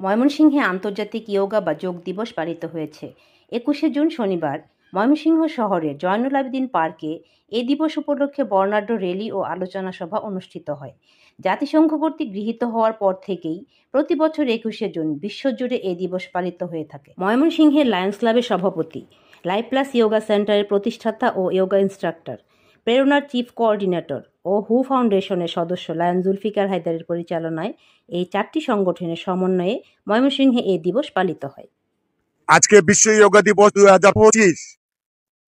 ময়মনসিংহে আন্তর্জাতিক ইয়োগা বা যোগ দিবস পালিত হয়েছে। ২১শে জুন শনিবার ময়মনসিংহ শহরের জয়নুল আবেদীন পার্কে এ দিবস উপলক্ষে বর্ণাঢ্য র্যালি ও আলোচনা সভা অনুষ্ঠিত হয়। জাতিসংঘ কর্তৃক গৃহীত হওয়ার পর থেকেই প্রতি বছর ২১শে জুন বিশ্বজুড়ে এ দিবস পালিত হয়ে থাকে। ময়মনসিংহের লায়ন্স ক্লাবের সভাপতি, লাইফ প্লাস ইয়োগা সেন্টারের প্রতিষ্ঠাতা ও ইয়োগা ইনস্ট্রাক্টর, প্রেরণার চিফ কোঅর্ডিনেটর ও হু ফাউন্ডেশনের সদস্য লায়ন জুলফিকার হায়দারের পরিচালনায় এই ৪টি সংগঠনের সমন্বয়ে ময়মনসিংহে এই দিবস পালিত হয়। আজকে বিশ্ব যোগা দিবস ২০২৫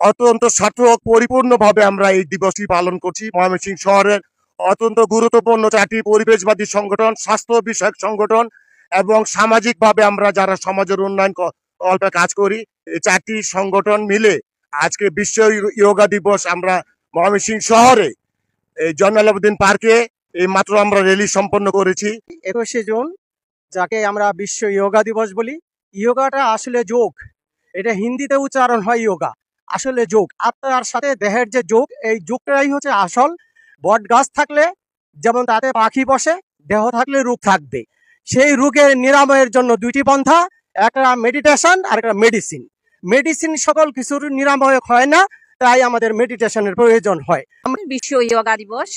অত্যন্ত সার্থক পরিপূর্ণভাবে আমরা এই দিবসটি পালন করছি। ময়মনসিংহ শহরের অত্যন্ত গুরুত্বপূর্ণ ৪টি পরিবেশবাদী সংগঠন, স্বাস্থ্য বিষয়ক সংগঠন এবং সামাজিকভাবে আমরা যারা সমাজের উন্নয়ন কল্পে কাজ করি, এই ৪টি সংগঠন মিলে আজকে বিশ্ব যোগা দিবস আমরা ময়মনসিংহ শহরে এই জয়নুল আবেদীন পার্কে এই মাত্র আমরা র্যালি সম্পন্ন করেছি। ২১শে জুন, যাকে আমরা বিশ্ব যোগা দিবস বলি। যোগাটা আসলে যোগ, এটা হিন্দিতে উচ্চারণ হয় যোগা, আসলে যোগ আত্মার সাথে দেহের যে যোগ, এই যোগটাই হচ্ছে আসল। বট গাছ থাকলে যেমন তাতে পাখি বসে, দেহ থাকলে রোগ থাকবে। সেই রোগের নিরাময়ের জন্য দুইটি পন্থা, একটা মেডিটেশন আর একটা মেডিসিন। মেডিসিন সকল কিছুর নিরাময় হয় না, তাই আমাদের মেডিটেশনের প্রয়োজন হয়। বিশ্ব যোগা দিবস,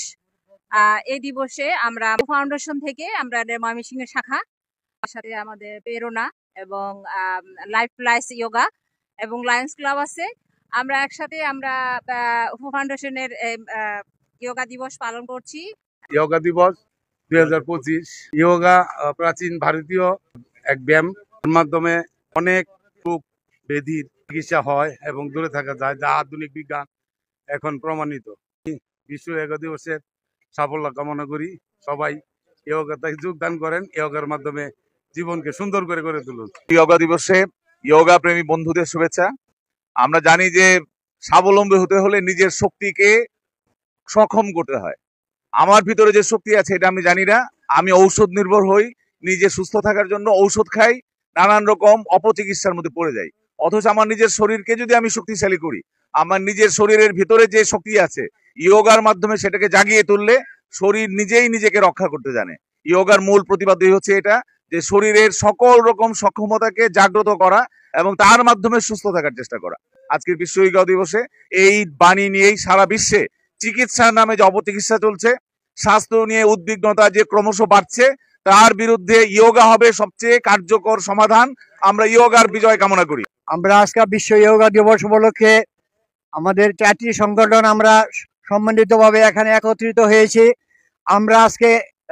এই দিবসে আমরা ফাউন্ডেশন থেকে আমরা ময়মনসিংহের শাখা সাথে আমাদের প্রেরণা এবং লাইফ প্লাস ইয়োগা এবং লায়ন্স ক্লাব আছে, আমরা একসাথে আমরা ফাউন্ডেশনের যোগা দিবস পালন করছি। যোগা দিবস ২০২৫ যোগা প্রাচীন ভারতীয় এক ব্যায়াম, মাধ্যমে অনেক রোগ ব্যাধির চিকিৎসা হয় এবং দূরে থাকা যায়, যা আধুনিক বিজ্ঞান এখন প্রমাণিত। বিশ্ব যোগা দিবসের সাফল্য কামনা করি। সবাই যোগাতে যোগদান করেন, যোগার মাধ্যমে জীবনকে সুন্দর করে গড়ে তুলুন। যোগা দিবসে যোগা প্রেমী বন্ধুদের শুভেচ্ছা। আমরা জানি যে স্বাবলম্বী হতে হলে নিজের শক্তিকে সক্ষম করতে হয়। আমার ভিতরে যে শক্তি আছে এটা আমি জানি না, আমি ঔষধ নির্ভর হই, নিজে সুস্থ থাকার জন্য ঔষধ খাই, নানান রকম অপচিকিৎসার মধ্যে পড়ে যাই। অথচ আমার নিজের শরীরকে যদি আমি শক্তিশালী করি, আমার নিজের শরীরের ভিতরে যে শক্তি আছে, যোগার মাধ্যমে সেটাকে জাগিয়ে তুললে শরীর নিজেই নিজেকে রক্ষা করতে জানে। যোগার মূল প্রতিপাদ্য হচ্ছে এটা, যে শরীরের সকল রকম সক্ষমতাকে জাগ্রত করা এবং তার মাধ্যমে সুস্থ থাকার চেষ্টা করা। আজকের বিশ্ব যোগা দিবসে এই বাণী নিয়েই সারা বিশ্বে চিকিৎসার নামে যে অপচিকিৎসা চলছে, স্বাস্থ্য নিয়ে উদ্বিগ্নতা যে ক্রমশ বাড়ছে, তার বিরুদ্ধে যোগা হবে সবচেয়ে কার্যকর সমাধান। আমরা যোগার বিজয় কামনা করি। আমরা আজকে বিশ্ব যোগা দিবস উপলক্ষে আমাদের ৪টি সংগঠন আমরা সম্মিলিতভাবে এখানে একত্রিত হয়েছি। আমরা আজকে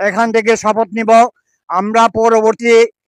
এখান থেকে শপথ নিব, আমরা পরবর্তী